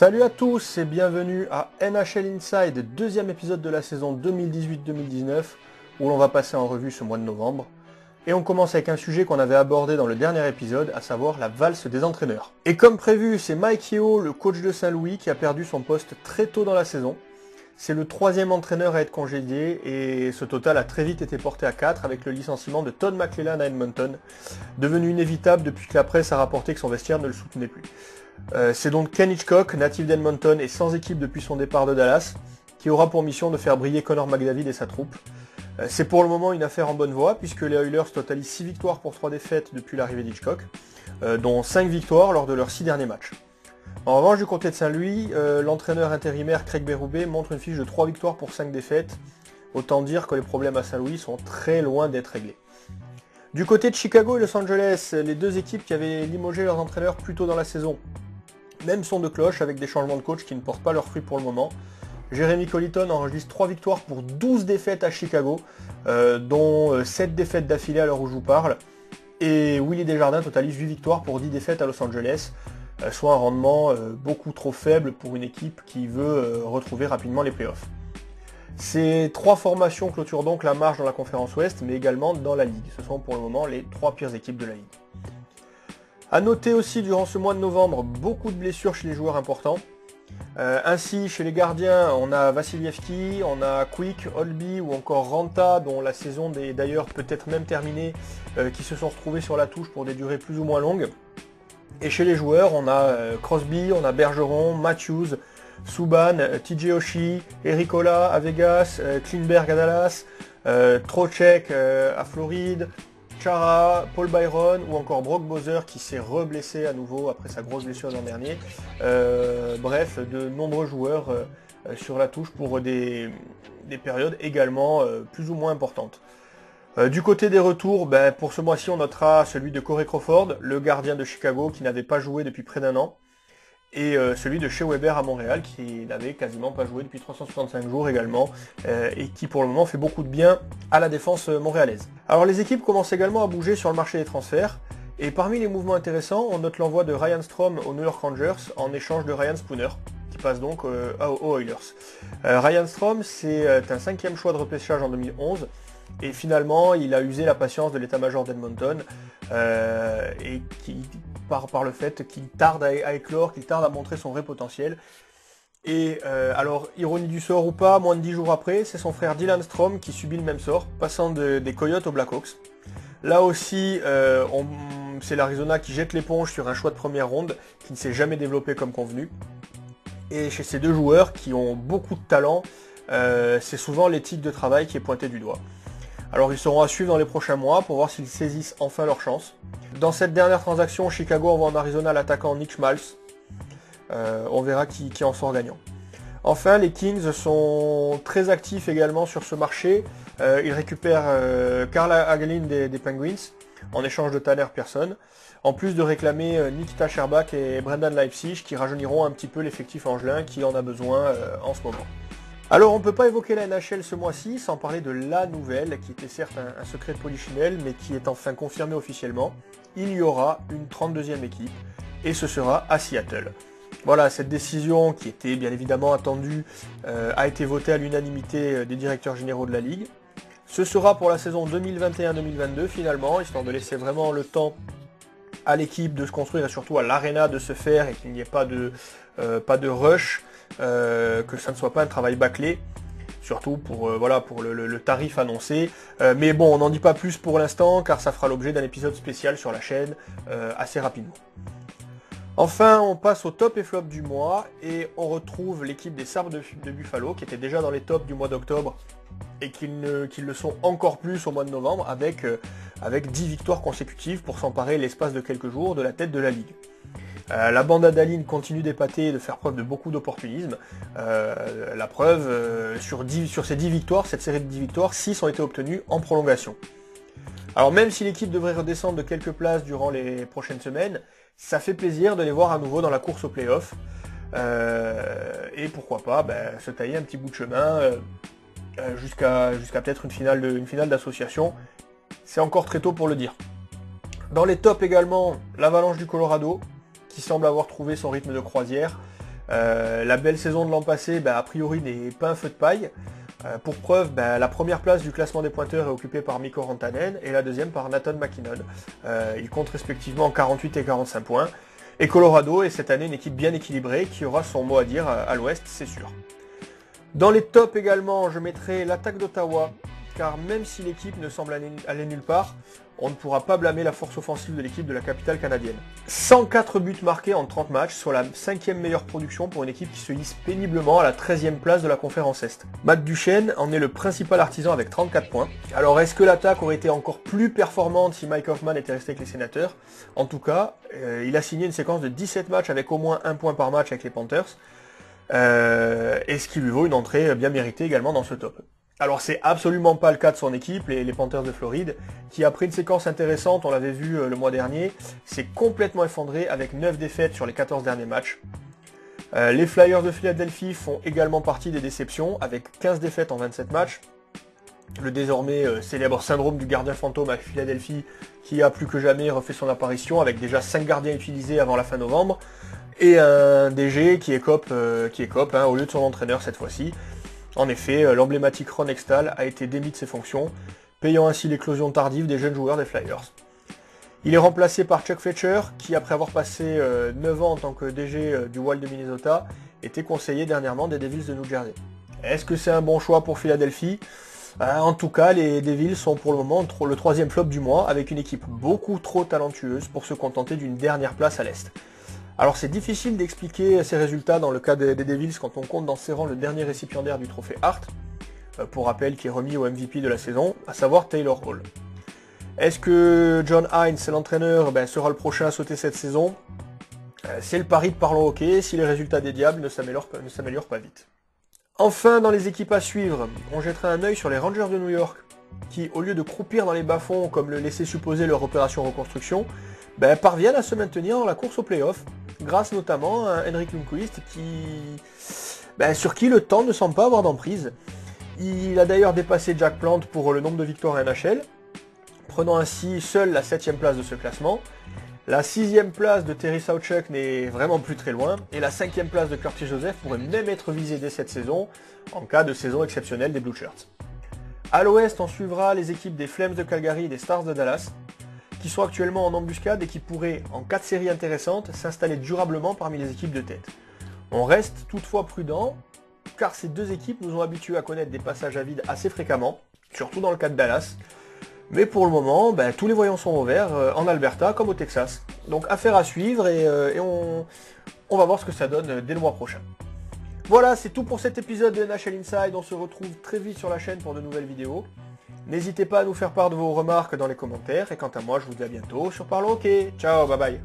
Salut à tous et bienvenue à NHL Inside, deuxième épisode de la saison 2018-2019 où l'on va passer en revue ce mois de novembre. Et on commence avec un sujet qu'on avait abordé dans le dernier épisode, à savoir la valse des entraîneurs. Et comme prévu, c'est Mike Yeo, le coach de Saint-Louis, qui a perdu son poste très tôt dans la saison. C'est le troisième entraîneur à être congédié et ce total a très vite été porté à 4 avec le licenciement de Todd McClellan à Edmonton, devenu inévitable depuis que la presse a rapporté que son vestiaire ne le soutenait plus. C'est donc Ken Hitchcock, natif d'Edmonton et sans équipe depuis son départ de Dallas, qui aura pour mission de faire briller Connor McDavid et sa troupe. C'est pour le moment une affaire en bonne voie, puisque les Oilers totalisent 6 victoires pour 3 défaites depuis l'arrivée d'Hitchcock, dont 5 victoires lors de leurs 6 derniers matchs. En revanche, du côté de Saint-Louis, l'entraîneur intérimaire Craig Berube montre une fiche de 3 victoires pour 5 défaites, autant dire que les problèmes à Saint-Louis sont très loin d'être réglés. Du côté de Chicago et Los Angeles, les deux équipes qui avaient limogé leurs entraîneurs plus tôt dans la saison, même son de cloche avec des changements de coach qui ne portent pas leurs fruits pour le moment. Jeremy Colliton enregistre 3 victoires pour 12 défaites à Chicago, dont 7 défaites d'affilée à l'heure où je vous parle. Et Willie Desjardins totalise 8 victoires pour 10 défaites à Los Angeles, soit un rendement beaucoup trop faible pour une équipe qui veut retrouver rapidement les playoffs. Ces 3 formations clôturent donc la marche dans la conférence Ouest, mais également dans la Ligue. Ce sont pour le moment les 3 pires équipes de la Ligue. A noter aussi durant ce mois de novembre, beaucoup de blessures chez les joueurs importants. Ainsi, chez les gardiens, on a Vassilievski, on a Quick, Holby ou encore Ranta, dont la saison est d'ailleurs peut-être même terminée, qui se sont retrouvés sur la touche pour des durées plus ou moins longues. Et chez les joueurs, on a Crosby, on a Bergeron, Matthews, Subban, TJ Oshie, Ericola à Vegas, Klingberg à Dallas, Trocheck à Floride, Chara, Paul Byron ou encore Brock Bowser qui s'est reblessé à nouveau après sa grosse blessure l'an dernier. Bref, de nombreux joueurs sur la touche pour des périodes également plus ou moins importantes. Du côté des retours, pour ce mois-ci on notera celui de Corey Crawford, le gardien de Chicago qui n'avait pas joué depuis près d'un an. Et celui de Shea Weber à Montréal qui n'avait quasiment pas joué depuis 365 jours également et qui pour le moment fait beaucoup de bien à la défense montréalaise. Alors les équipes commencent également à bouger sur le marché des transferts et parmi les mouvements intéressants on note l'envoi de Ryan Strome aux New York Rangers en échange de Ryan Spooner qui passe donc aux Oilers. Ryan Strome c'est un 5e choix de repêchage en 2011 et finalement il a usé la patience de l'état-major d'Edmonton et qui par le fait qu'il tarde à éclore, qu'il tarde à montrer son vrai potentiel. Et alors, ironie du sort ou pas, moins de 10 jours après, c'est son frère Dylan Strome qui subit le même sort, passant des Coyotes aux Blackhawks. Là aussi, c'est l'Arizona qui jette l'éponge sur un choix de première ronde qui ne s'est jamais développé comme convenu. Et chez ces deux joueurs qui ont beaucoup de talent, c'est souvent l'éthique de travail qui est pointée du doigt. Alors ils seront à suivre dans les prochains mois pour voir s'ils saisissent enfin leur chance. Dans cette dernière transaction, Chicago envoie en Arizona l'attaquant Nick Schmaltz. On verra qui en sort gagnant. Enfin, les Kings sont très actifs également sur ce marché. Ils récupèrent Carl Hagelin des Penguins en échange de Tanner Pearson. En plus de réclamer Nikita Sherbak et Brendan Leipzig qui rajeuniront un petit peu l'effectif angelin qui en a besoin en ce moment. Alors on ne peut pas évoquer la NHL ce mois-ci sans parler de la nouvelle, qui était certes un secret de polichinelle, mais qui est enfin confirmé officiellement. Il y aura une 32e équipe, et ce sera à Seattle. Voilà, cette décision, qui était bien évidemment attendue, a été votée à l'unanimité des directeurs généraux de la Ligue. Ce sera pour la saison 2021-2022 finalement, histoire de laisser vraiment le temps à l'équipe de se construire et surtout à l'aréna de se faire et qu'il n'y ait pas de rush. Que ça ne soit pas un travail bâclé, surtout pour le tarif annoncé. Mais bon, on n'en dit pas plus pour l'instant, car ça fera l'objet d'un épisode spécial sur la chaîne assez rapidement. Enfin, on passe au top et flop du mois, et on retrouve l'équipe des Sabres de Buffalo, qui était déjà dans les tops du mois d'octobre, et qui le sont encore plus au mois de novembre, avec 10 victoires consécutives pour s'emparer l'espace de quelques jours de la tête de la Ligue. La bande Adaline continue d'épater et de faire preuve de beaucoup d'opportunisme. La preuve, sur ces 10 victoires, cette série de 10 victoires, 6 ont été obtenues en prolongation. Alors même si l'équipe devrait redescendre de quelques places durant les prochaines semaines, ça fait plaisir de les voir à nouveau dans la course aux playoffs. Et pourquoi pas se tailler un petit bout de chemin jusqu'à peut-être une finale d'association. C'est encore très tôt pour le dire. Dans les tops également, l'Avalanche du Colorado, qui semble avoir trouvé son rythme de croisière. La belle saison de l'an passé, a priori, n'est pas un feu de paille. Pour preuve, la première place du classement des pointeurs est occupée par Mikko Rantanen et la deuxième par Nathan MacKinnon. Ils comptent respectivement 48 et 45 points. Et Colorado est cette année une équipe bien équilibrée qui aura son mot à dire à l'ouest, c'est sûr. Dans les tops également, je mettrai l'attaque d'Ottawa, car même si l'équipe ne semble aller nulle part, on ne pourra pas blâmer la force offensive de l'équipe de la capitale canadienne. 104 buts marqués en 30 matchs, soit la 5e meilleure production pour une équipe qui se hisse péniblement à la 13e place de la conférence Est. Matt Duchene en est le principal artisan avec 34 points. Alors est-ce que l'attaque aurait été encore plus performante si Mike Hoffman était resté avec les Sénateurs? En tout cas, il a signé une séquence de 17 matchs avec au moins 1 point par match avec les Panthers, et ce qui lui vaut une entrée bien méritée également dans ce top. Alors c'est absolument pas le cas de son équipe, les Panthers de Floride, qui après une séquence intéressante, on l'avait vu le mois dernier, s'est complètement effondré avec 9 défaites sur les 14 derniers matchs. Les Flyers de Philadelphie font également partie des déceptions, avec 15 défaites en 27 matchs. Le désormais célèbre syndrome du gardien fantôme à Philadelphie, qui a plus que jamais refait son apparition, avec déjà 5 gardiens utilisés avant la fin novembre, et un DG qui écope au lieu de son entraîneur cette fois-ci. En effet, l'emblématique Ron Hextall a été démis de ses fonctions, payant ainsi l'éclosion tardive des jeunes joueurs des Flyers. Il est remplacé par Chuck Fletcher, qui après avoir passé 9 ans en tant que DG du Wild de Minnesota, était conseiller dernièrement des Devils de New Jersey. Est-ce que c'est un bon choix pour Philadelphie? En tout cas, les Devils sont pour le moment le 3e flop du mois, avec une équipe beaucoup trop talentueuse pour se contenter d'une dernière place à l'Est. Alors c'est difficile d'expliquer ces résultats dans le cas des Devils quand on compte dans ses rangs le dernier récipiendaire du trophée Hart, pour rappel qui est remis au MVP de la saison, à savoir Taylor Hall. Est-ce que John Hines, l'entraîneur, sera le prochain à sauter cette saison? C'est le pari de Parlons Hockey si les résultats des Diables ne s'améliorent pas vite. Enfin, dans les équipes à suivre, on jettera un œil sur les Rangers de New York, qui au lieu de croupir dans les bas-fonds comme le laissait supposer leur opération reconstruction, parviennent à se maintenir dans la course aux playoffs, grâce notamment à Henrik Lundqvist sur qui le temps ne semble pas avoir d'emprise. Il a d'ailleurs dépassé Jack Plant pour le nombre de victoires à NHL, prenant ainsi seul la 7e place de ce classement. La 6e place de Terry Sawchuk n'est vraiment plus très loin, et la 5e place de Curtis Joseph pourrait même être visée dès cette saison, en cas de saison exceptionnelle des Blue Shirts. À l'ouest, on suivra les équipes des Flames de Calgary et des Stars de Dallas, qui sont actuellement en embuscade et qui pourraient, en cas de série intéressante, s'installer durablement parmi les équipes de tête. On reste toutefois prudent, car ces deux équipes nous ont habitués à connaître des passages à vide assez fréquemment, surtout dans le cas de Dallas. Mais pour le moment, tous les voyants sont au vert, en Alberta comme au Texas. Donc affaire à suivre et on va voir ce que ça donne dès le mois prochain. Voilà, c'est tout pour cet épisode de NHL Inside. On se retrouve très vite sur la chaîne pour de nouvelles vidéos. N'hésitez pas à nous faire part de vos remarques dans les commentaires. Et quant à moi, je vous dis à bientôt sur Parlons Hockey. Ciao, bye bye.